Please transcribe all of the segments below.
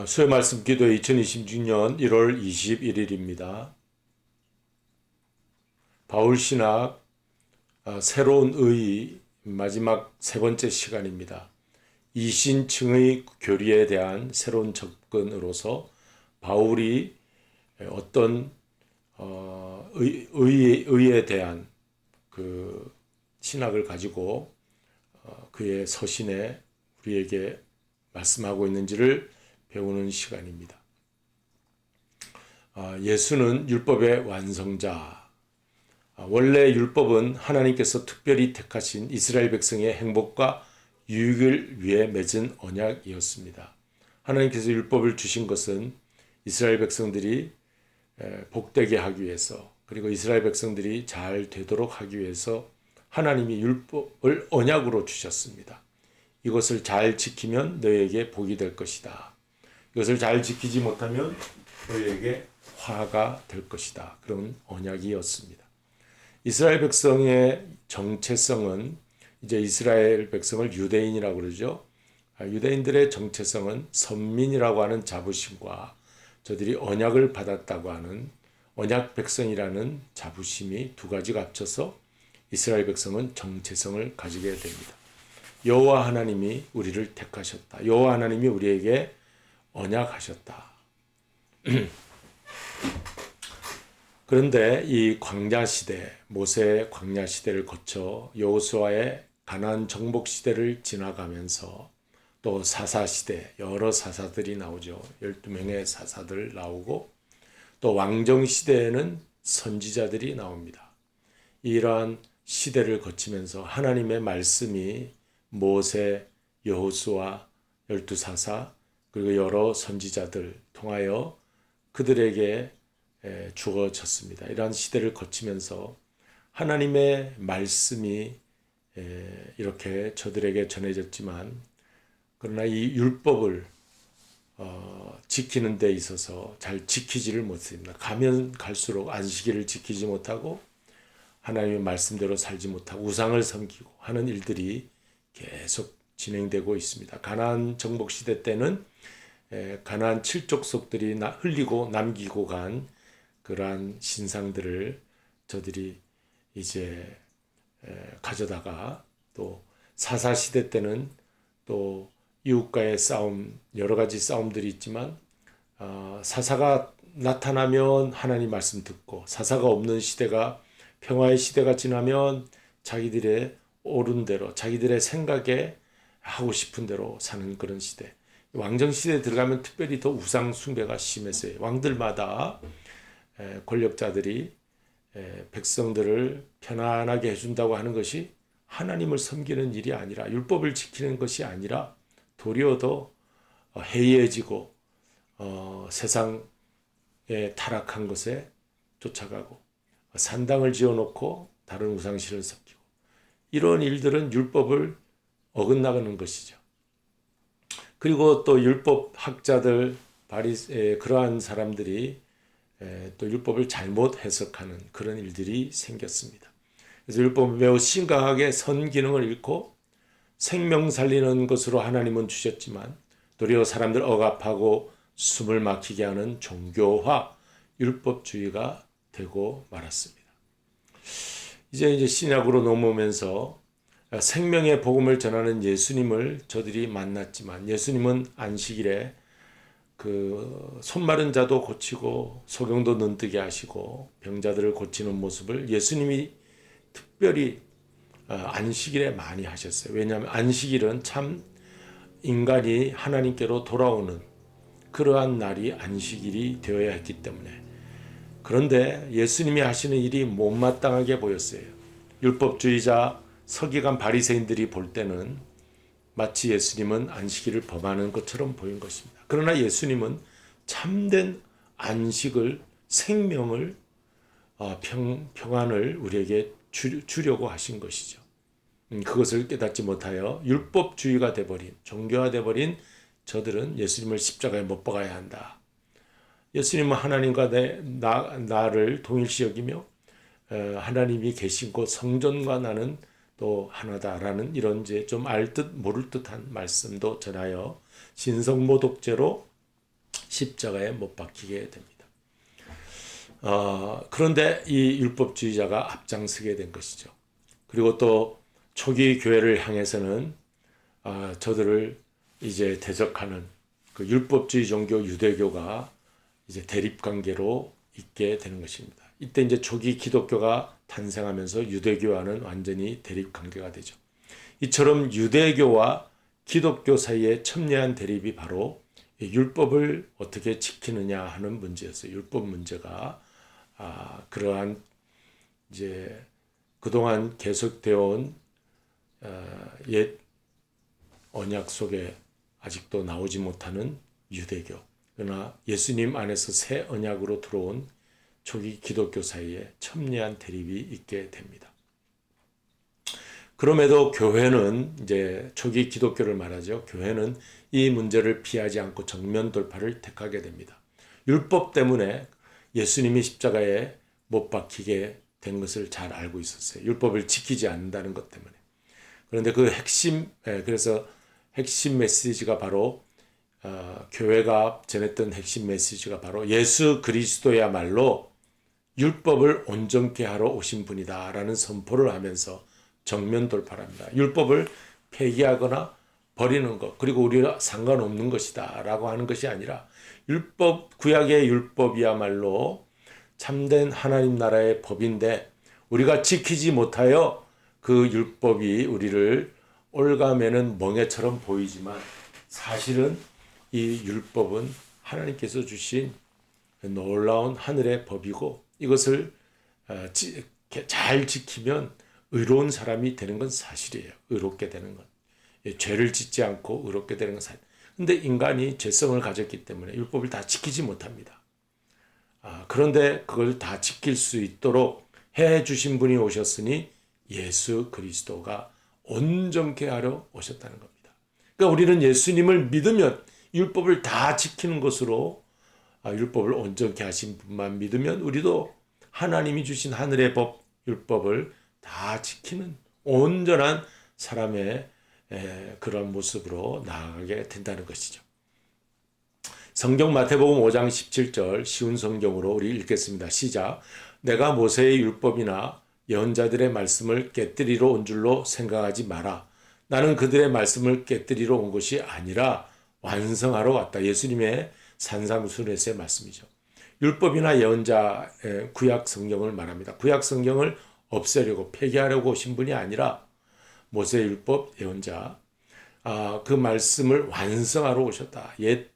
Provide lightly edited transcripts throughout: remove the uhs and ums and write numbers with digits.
수요 말씀 기도 2026년 1월 21일입니다. 바울 신학 새로운 의 마지막 세 번째 시간입니다. 이신층의 교리에 대한 새로운 접근으로서 바울이 어떤 의에 대한 그 신학을 가지고 그의 서신에 우리에게 말씀하고 있는지를 배우는 시간입니다. 예수는 율법의 완성자. 원래 율법은 하나님께서 특별히 택하신 이스라엘 백성의 행복과 유익을 위해 맺은 언약이었습니다. 하나님께서 율법을 주신 것은 이스라엘 백성들이 복되게 하기 위해서, 그리고 이스라엘 백성들이 잘 되도록 하기 위해서 하나님이 율법을 언약으로 주셨습니다. 이것을 잘 지키면 너에게 복이 될 것이다. 이것을 잘 지키지 못하면 너에게 화가 될 것이다. 그런 언약이었습니다. 이스라엘 백성의 정체성은, 이제 이스라엘 백성을 유대인이라고 그러죠. 유대인들의 정체성은 선민이라고 하는 자부심과 저들이 언약을 받았다고 하는 언약 백성이라는 자부심이 두 가지가 합쳐서 이스라엘 백성은 정체성을 가지게 됩니다. 여호와 하나님이 우리를 택하셨다. 여호와 하나님이 우리에게 언약하셨다. 그런데 이 광야 시대, 모세의 광야 시대를 거쳐 여호수아의 가나안 정복 시대를 지나가면서 또 사사 시대, 여러 사사들이 나오죠. 12명의 사사들 나오고 또 왕정 시대에는 선지자들이 나옵니다. 이러한 시대를 거치면서 하나님의 말씀이 모세, 여호수아, 12사사 그리고 여러 선지자들 통하여 그들에게 주어졌습니다. 이러한 시대를 거치면서 하나님의 말씀이 이렇게 저들에게 전해졌지만, 그러나 이 율법을 지키는 데 있어서 잘 지키지를 못했습니다. 가면 갈수록 안식일을 지키지 못하고 하나님의 말씀대로 살지 못하고 우상을 섬기고 하는 일들이 계속 진행되고 있습니다. 가나안 정복 시대 때는 가나안 칠족속들이 흘리고 남기고 간 그러한 신상들을 저들이 이제 가져다가, 또 사사 시대 때는 또 이웃과의 싸움, 여러 가지 싸움들이 있지만 사사가 나타나면 하나님 말씀 듣고, 사사가 없는 시대가, 평화의 시대가 지나면 자기들의 옳은 대로, 자기들의 생각에 하고 싶은 대로 사는 그런 시대. 왕정 시대에 들어가면 특별히 더 우상 숭배가 심했어요. 왕들마다 권력자들이 백성들을 편안하게 해준다고 하는 것이 하나님을 섬기는 일이 아니라, 율법을 지키는 것이 아니라 도리어 더 해이해지고 세상에 타락한 것에 쫓아가고 산당을 지어놓고 다른 우상신을 섬기고, 이런 일들은 율법을 어긋나가는 것이죠. 그리고 또 율법 학자들, 그러한 사람들이 또 율법을 잘못 해석하는 그런 일들이 생겼습니다. 그래서 율법은 매우 심각하게 선 기능을 잃고 생명 살리는 것으로 하나님은 주셨지만 도리어 사람들 억압하고 숨을 막히게 하는 종교화, 율법주의가 되고 말았습니다. 이제 신약으로 넘어오면서 생명의 복음을 전하는 예수님을 저들이 만났지만, 예수님은 안식일에 그 손마른 자도 고치고 소경도 눈뜨게 하시고 병자들을 고치는 모습을 예수님이 특별히 안식일에 많이 하셨어요. 왜냐하면 안식일은 참 인간이 하나님께로 돌아오는 그러한 날이 안식일이 되어야 했기 때문에. 그런데 예수님이 하시는 일이 못마땅하게 보였어요. 율법주의자 서기관 바리새인들이 볼 때는 마치 예수님은 안식일을 범하는 것처럼 보인 것입니다. 그러나 예수님은 참된 안식을, 생명을, 평안을 우리에게 주려고 하신 것이죠. 그것을 깨닫지 못하여 율법주의가 돼버린, 종교화돼버린 저들은 예수님을 십자가에 못 박아야 한다. 예수님은 하나님과 나를 동일시 여기며 하나님이 계신 곳 성전과 나는 또 하나다라는 이런 이제 좀 알 듯 모를 듯한 말씀도 전하여 신성모독죄로 십자가에 못 박히게 됩니다. 그런데 이 율법주의자가 앞장서게 된 것이죠. 그리고 또 초기 교회를 향해서는 저들을 이제 대적하는 그 율법주의 종교 유대교가 이제 대립 관계로 있게 되는 것입니다. 이때 이제 초기 기독교가 탄생하면서 유대교와는 완전히 대립 관계가 되죠. 이처럼 유대교와 기독교 사이의 첨예한 대립이 바로 율법을 어떻게 지키느냐 하는 문제였어요. 율법 문제가 그러한 이제 그동안 계속되어 온 옛 언약 속에 아직도 나오지 못하는 유대교, 그러나 예수님 안에서 새 언약으로 들어온 초기 기독교 사이에 첨예한 대립이 있게 됩니다. 그럼에도 교회는 이제 초기 기독교를 말하죠. 교회는 이 문제를 피하지 않고 정면 돌파를 택하게 됩니다. 율법 때문에 예수님이 십자가에 못 박히게 된 것을 잘 알고 있었어요. 율법을 지키지 않는다는 것 때문에. 그런데 그 그래서 핵심 메시지가 바로 교회가 전했던 핵심 메시지가 바로 예수 그리스도야말로 율법을 온전케 하러 오신 분이다라는 선포를 하면서 정면 돌파를 합니다. 율법을 폐기하거나 버리는 것, 그리고 우리와 상관없는 것이다 라고 하는 것이 아니라 구약의 율법이야말로 참된 하나님 나라의 법인데 우리가 지키지 못하여 그 율법이 우리를 올가매는 멍에처럼 보이지만 사실은 이 율법은 하나님께서 주신 놀라운 하늘의 법이고 이것을 잘 지키면 의로운 사람이 되는 건 사실이에요. 의롭게 되는 건. 죄를 짓지 않고 의롭게 되는 건 사실. 근데 인간이 죄성을 가졌기 때문에 율법을 다 지키지 못합니다. 그런데 그걸 다 지킬 수 있도록 해 주신 분이 오셨으니 예수 그리스도가 온전케 하려 오셨다는 겁니다. 그러니까 우리는 예수님을 믿으면 율법을 다 지키는 것으로 율법을 온전케 하신 분만 믿으면 우리도 하나님이 주신 하늘의 법, 율법을 다 지키는 온전한 사람의 그런 모습으로 나아가게 된다는 것이죠. 성경 마태복음 5장 17절 쉬운 성경으로 우리 읽겠습니다. 시작. 내가 모세의 율법이나 예언자들의 말씀을 깨뜨리러 온 줄로 생각하지 마라. 나는 그들의 말씀을 깨뜨리러 온 것이 아니라 완성하러 왔다. 예수님의 산상수훈에서의 말씀이죠. 율법이나 예언자 구약 성경을 말합니다. 구약 성경을 없애려고 폐기하려고 오신 분이 아니라 모세 율법 예언자 그 말씀을 완성하러 오셨다. 옛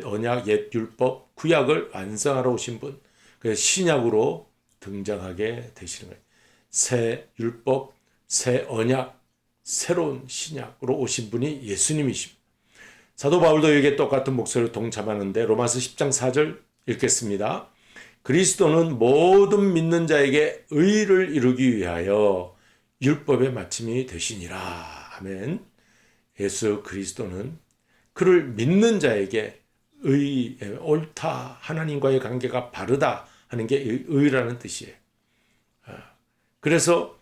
언약, 옛 율법, 구약을 완성하러 오신 분. 그래서 신약으로 등장하게 되시는 거예요. 새 율법, 새 언약, 새로운 신약으로 오신 분이 예수님이십니다. 사도 바울도 여기에 똑같은 목소리로 동참하는데 로마서 10장 4절 읽겠습니다. 그리스도는 모든 믿는 자에게 의를 이루기 위하여 율법의 마침이 되시니라. 아멘. 예수 그리스도는 그를 믿는 자에게 옳다, 하나님과의 관계가 바르다 하는 게 의라는 뜻이에요. 그래서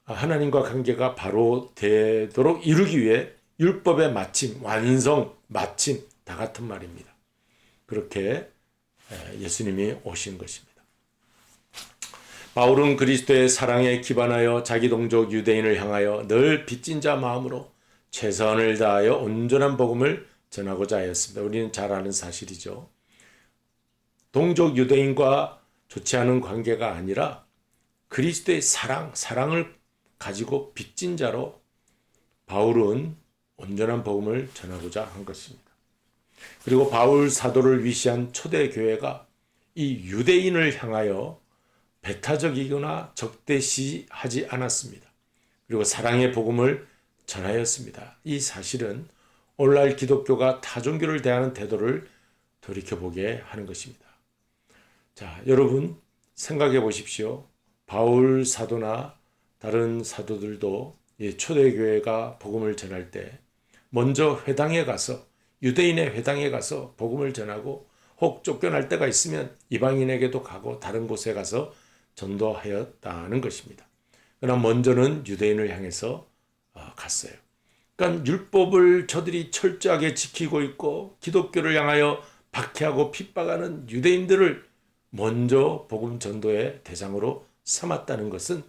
하나님과 관계가 바로 되도록 이루기 위해 율법의 마침, 완성, 마침 다 같은 말입니다. 그렇게 예수님이 오신 것입니다. 바울은 그리스도의 사랑에 기반하여 자기 동족 유대인을 향하여 늘 빚진 자 마음으로 최선을 다하여 온전한 복음을 전하고자 하였습니다. 우리는 잘 아는 사실이죠. 동족 유대인과 좋지 않은 관계가 아니라 그리스도의 사랑을 가지고 빚진 자로 바울은 온전한 복음을 전하고자 한 것입니다. 그리고 바울 사도를 위시한 초대교회가 이 유대인을 향하여 배타적이거나 적대시하지 않았습니다. 그리고 사랑의 복음을 전하였습니다. 이 사실은 오늘날 기독교가 타종교를 대하는 태도를 돌이켜보게 하는 것입니다. 자, 여러분 생각해 보십시오. 바울 사도나 다른 사도들도 초대교회가 복음을 전할 때 먼저 회당에 가서 유대인의 회당에 가서 복음을 전하고 혹 쫓겨날 때가 있으면 이방인에게도 가고 다른 곳에 가서 전도하였다는 것입니다. 그러나 먼저는 유대인을 향해서 갔어요. 그러니까 율법을 저들이 철저하게 지키고 있고 기독교를 향하여 박해하고 핍박하는 유대인들을 먼저 복음 전도의 대상으로 삼았다는 것은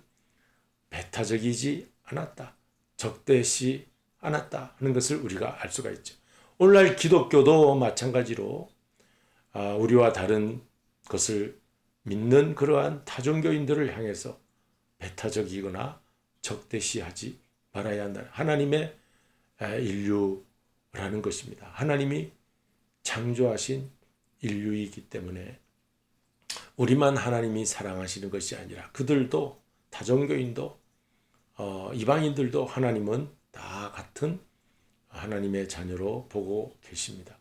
배타적이지 않았다, 적대시 않았다 하는 것을 우리가 알 수가 있죠. 오늘날 기독교도 마찬가지로 우리와 다른 것을 믿는 그러한 타종교인들을 향해서 배타적이거나 적대시하지 말아야 한다. 하나님의 인류라는 것입니다. 하나님이 창조하신 인류이기 때문에 우리만 하나님이 사랑하시는 것이 아니라 그들도, 다종교인도 이방인들도 하나님은 다 같은 하나님의 자녀로 보고 계십니다.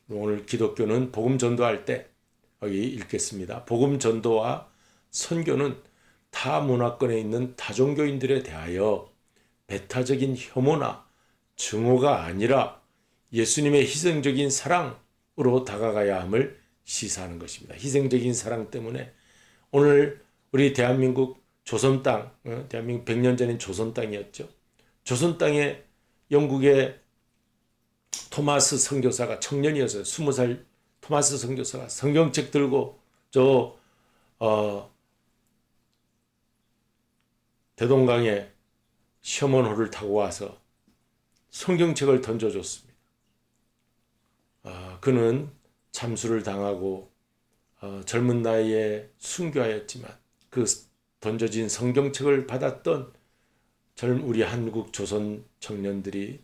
오늘 기독교는 복음 전도할 때 여기 읽겠습니다. 복음 전도와 선교는 타 문화권에 있는 다종교인들에 대하여 배타적인 혐오나 증오가 아니라 예수님의 희생적인 사랑으로 다가가야 함을 시사하는 것입니다. 희생적인 사랑 때문에 오늘 우리 대한민국 조선 땅, 대한민국 100년 전인 조선 땅이었죠. 조선 땅에 영국의 토마스 선교사가 청년이었어요. 20살 토마스 선교사가 성경책 들고 대동강에 셔먼호를 타고 와서 성경책을 던져줬습니다. 그는 참수를 당하고 젊은 나이에 순교하였지만 그 던져진 성경책을 받았던 우리 한국 조선 청년들이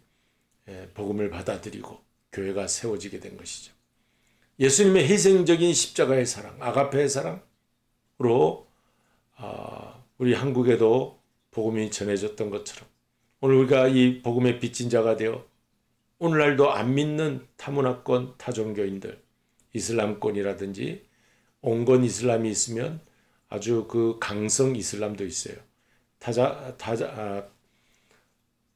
복음을 받아들이고 교회가 세워지게 된 것이죠. 예수님의 희생적인 십자가의 사랑, 아가페의 사랑으로 우리 한국에도 복음이 전해졌던 것처럼 오늘 우리가 이 복음의 빚진 자가 되어 오늘날도 안 믿는 타문화권 타종교인들, 이슬람권이라든지 온건 이슬람이 있으면 아주 그 강성 이슬람도 있어요.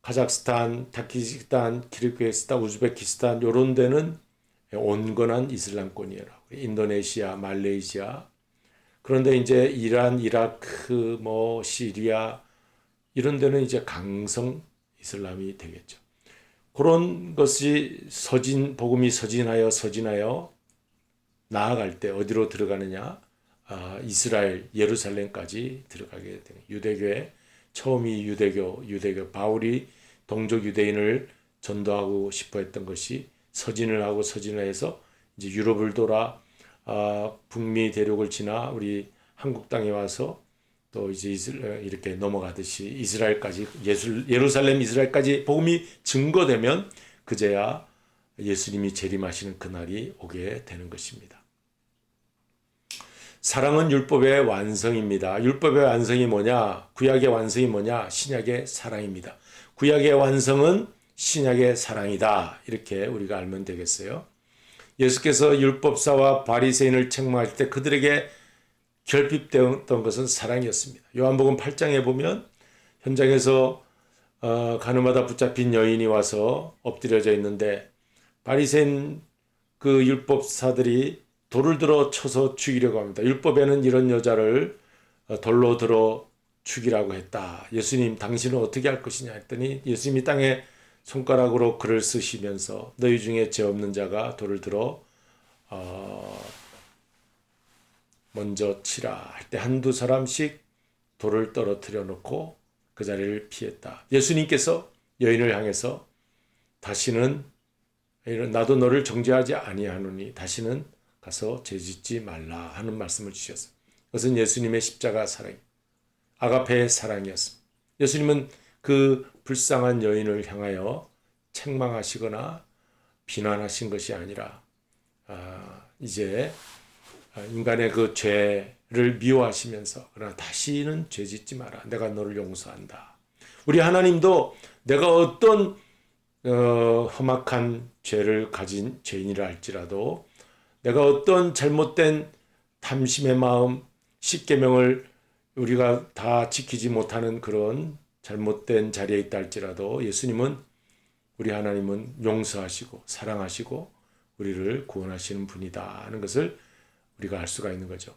카자흐스탄, 타키스탄, 키르기스탄, 우즈베키스탄 이런 데는 온건한 이슬람권이에요. 인도네시아, 말레이시아. 그런데 이제 이란, 이라크, 시리아 이런 데는 이제 강성 이슬람이 되겠죠. 그런 것이 복음이 서진하여 나아갈 때 어디로 들어가느냐? 이스라엘, 예루살렘까지 들어가게 되는 유대교의 처음이 유대교 바울이 동족 유대인을 전도하고 싶어 했던 것이 서진을 하고 서진해서 이제 유럽을 돌아 북미 대륙을 지나 우리 한국 땅에 와서 또 이제 이렇게 넘어가듯이 이스라엘까지 예루살렘 이스라엘까지 복음이 증거되면 그제야 예수님이 재림하시는 그날이 오게 되는 것입니다. 사랑은 율법의 완성입니다. 율법의 완성이 뭐냐? 구약의 완성이 뭐냐? 신약의 사랑입니다. 구약의 완성은 신약의 사랑이다. 이렇게 우리가 알면 되겠어요. 예수께서 율법사와 바리새인을 책망할 때 그들에게 결핍되었던 것은 사랑이었습니다. 요한복음 8장에 보면 현장에서 가늠하다 붙잡힌 여인이 와서 엎드려져 있는데 바리새인 그 율법사들이 돌을 들어 쳐서 죽이려고 합니다. 율법에는 이런 여자를 돌로 들어 죽이라고 했다. 예수님 당신은 어떻게 할 것이냐 했더니 예수님이 땅에 손가락으로 글을 쓰시면서 너희 중에 죄 없는 자가 돌을 들어 먼저 치라 할 때 한두 사람씩 돌을 떨어뜨려 놓고 그 자리를 피했다. 예수님께서 여인을 향해서 다시는 나도 너를 정죄하지 아니하노니 다시는 가서 죄짓지 말라 하는 말씀을 주셨어요. 그것은 예수님의 십자가 사랑, 아가페의 사랑이었습니다. 예수님은 그 불쌍한 여인을 향하여 책망하시거나 비난하신 것이 아니라 이제 인간의 그 죄를 미워하시면서 그러나 다시는 죄짓지 마라. 내가 너를 용서한다. 우리 하나님도 내가 어떤 험악한 죄를 가진 죄인이라 할지라도 내가 어떤 잘못된 탐심의 마음, 십계명을 우리가 다 지키지 못하는 그런 잘못된 자리에 있다 할지라도 예수님은 우리 하나님은 용서하시고 사랑하시고 우리를 구원하시는 분이다 하는 것을 우리가 알 수가 있는 거죠.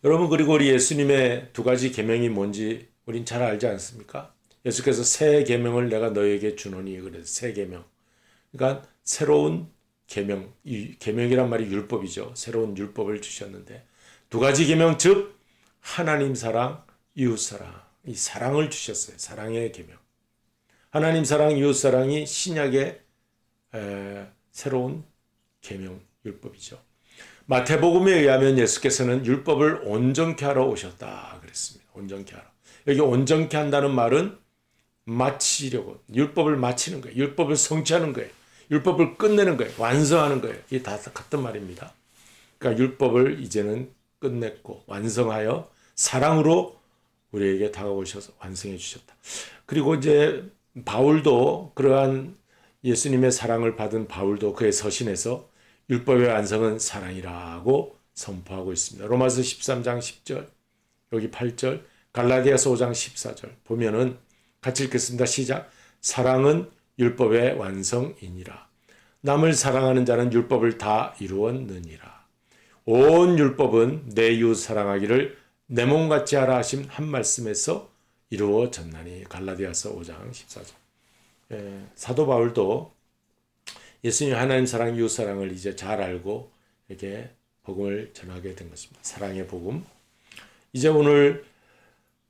여러분 그리고 우리 예수님의 두 가지 계명이 뭔지 우린 잘 알지 않습니까? 예수께서 새 계명을 내가 너에게 주노니, 그래서 새 계명. 그러니까 새로운 계명, 이 계명이란 말이 율법이죠. 새로운 율법을 주셨는데 두 가지 계명, 즉 하나님 사랑, 이웃 사랑, 이 사랑을 주셨어요. 사랑의 계명. 하나님 사랑, 이웃 사랑이 신약의 새로운 계명, 율법이죠. 마태복음에 의하면 예수께서는 율법을 온전케 하러 오셨다 그랬습니다. 온전케 하러. 여기 온전케 한다는 말은 마치려고, 율법을 마치는 거예요. 율법을 성취하는 거예요. 율법을 끝내는 거예요. 완성하는 거예요. 이게 다 같은 말입니다. 그러니까 율법을 이제는 끝냈고 완성하여 사랑으로 우리에게 다가오셔서 완성해 주셨다. 그리고 이제 바울도, 그러한 예수님의 사랑을 받은 바울도 그의 서신에서 율법의 완성은 사랑이라고 선포하고 있습니다. 로마서 13장 10절, 여기 8절, 갈라디아서 5장 14절 보면은 같이 읽겠습니다. 시작. 사랑은 율법의 완성이니라. 남을 사랑하는 자는 율법을 다 이루었느니라. 온 율법은 내 이웃 사랑하기를 내 몸같이 하라 하신 한 말씀에서 이루어졌나니. 갈라디아서 5장 14절. 사도 바울도 예수님 하나님 사랑, 이웃 사랑을 이제 잘 알고 이렇게 복음을 전하게 된 것입니다. 사랑의 복음. 이제 오늘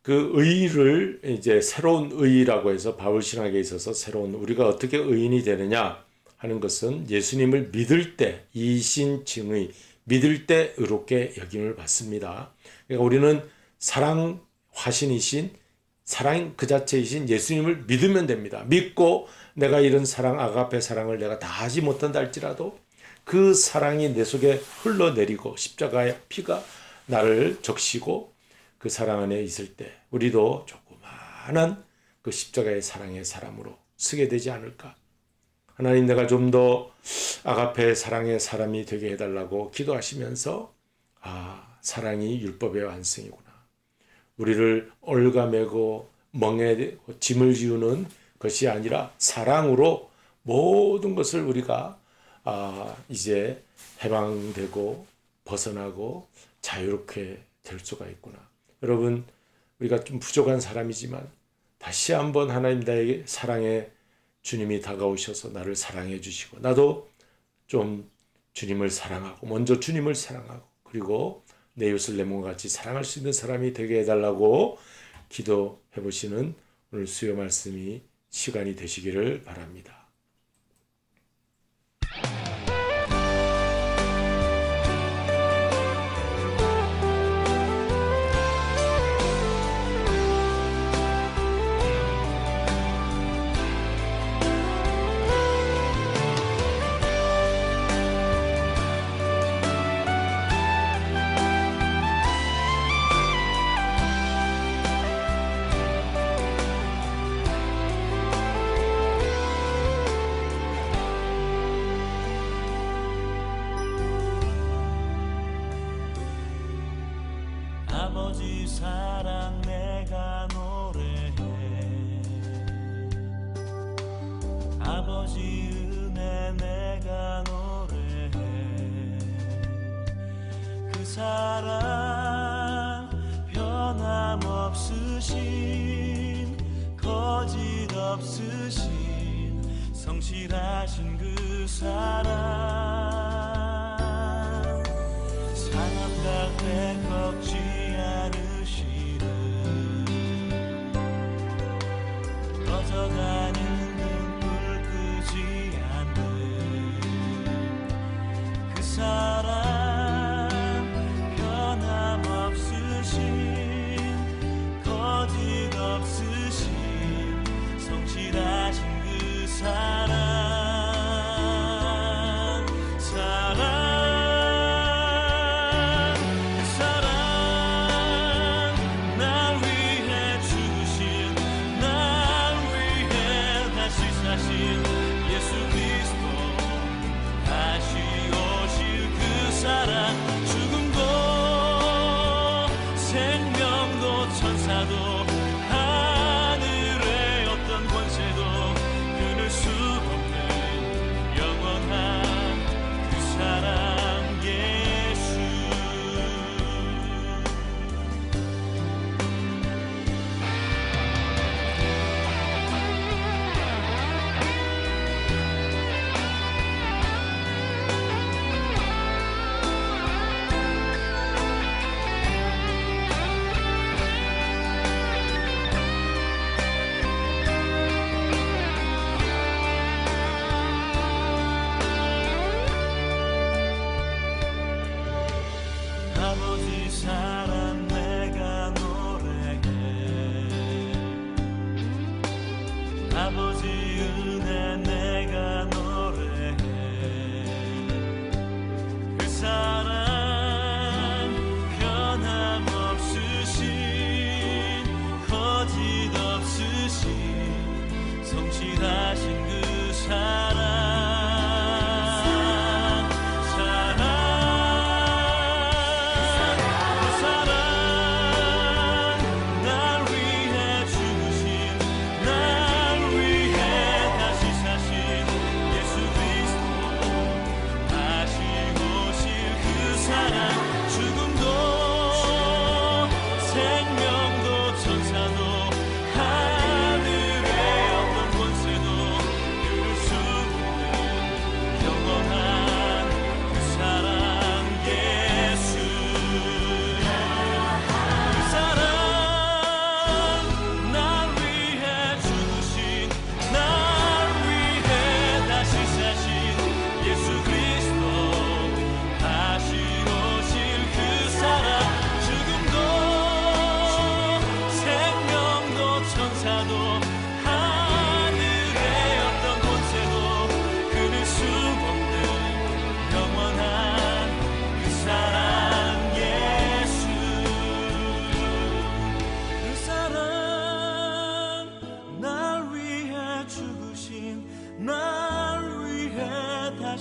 그 의를 이제 새로운 의라고 해서 바울 신학에 있어서 새로운, 우리가 어떻게 의인이 되느냐 하는 것은 예수님을 믿을 때 이신칭의, 믿을 때 의롭게 여김을 받습니다. 그러니까 우리는 사랑 화신이신, 사랑 그 자체이신 예수님을 믿으면 됩니다. 믿고 내가 이런 사랑, 아가페 사랑을 내가 다 하지 못한다 할지라도 그 사랑이 내 속에 흘러내리고 십자가의 피가 나를 적시고 그 사랑 안에 있을 때 우리도 조그마한 그 십자가의 사랑의 사람으로 서게 되지 않을까. 하나님, 내가 좀 더 아가페 사랑의 사람이 되게 해달라고 기도하시면서, 사랑이 율법의 완성이구나. 우리를 올가매고 멍에고 짐을 지우는 것이 아니라 사랑으로 모든 것을 우리가 이제 해방되고 벗어나고 자유롭게 될 수가 있구나. 여러분, 우리가 좀 부족한 사람이지만 다시 한번 하나님 나에게 사랑의 주님이 다가오셔서 나를 사랑해 주시고, 나도 좀 주님을 사랑하고, 먼저 주님을 사랑하고, 그리고 내 이웃을 내 몸과 같이 사랑할 수 있는 사람이 되게 해달라고 기도해 보시는 오늘 수요 말씀이 시간이 되시기를 바랍니다. 아버지 사랑 내가 노래해, 아버지 은혜 내가 노래해. 그 사랑 변함없으신, 거짓 없으신, 성실하신 그 사랑, 사람 곁에 꺾지 않으시는, 꺼져가는 눈불 끄지 않는 그 사랑, 변함없으신, 거짓 없으신, 성실하신 그 사랑,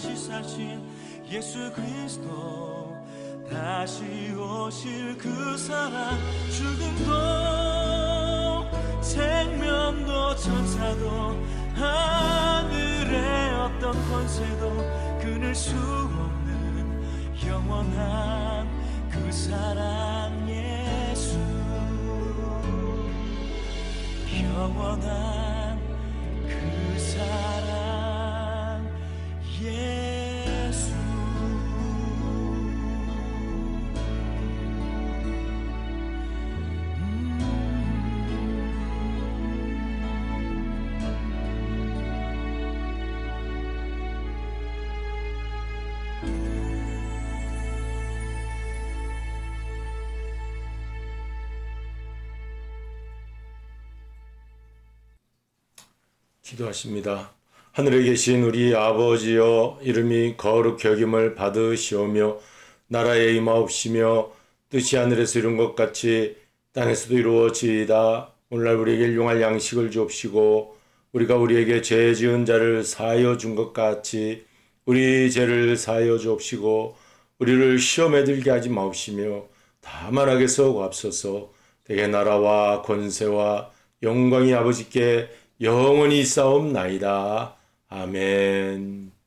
다시 사신 예수 그리스도 다시 오실 그 사랑 죽음도 생명도 천사도 하늘의 어떤 권세도 끊을 수 없는 영원한 그 사랑 예수 영원한 그 사랑 예수 기도하십니다. 하늘에 계신 우리 아버지여, 이름이 거룩히 여김을 받으시오며 나라에 임하옵시며 뜻이 하늘에서 이룬 것 같이 땅에서도 이루어지이다. 오늘날 우리에게 일용할 양식을 주옵시고 우리가 우리에게 죄 지은 자를 사하여 준 것 같이 우리 죄를 사하여 주옵시고 우리를 시험에 들게 하지 마옵시며 다만 악에서 구하옵소서. 대개 나라와 권세와 영광이 아버지께 영원히 있사옵나이다. 아멘.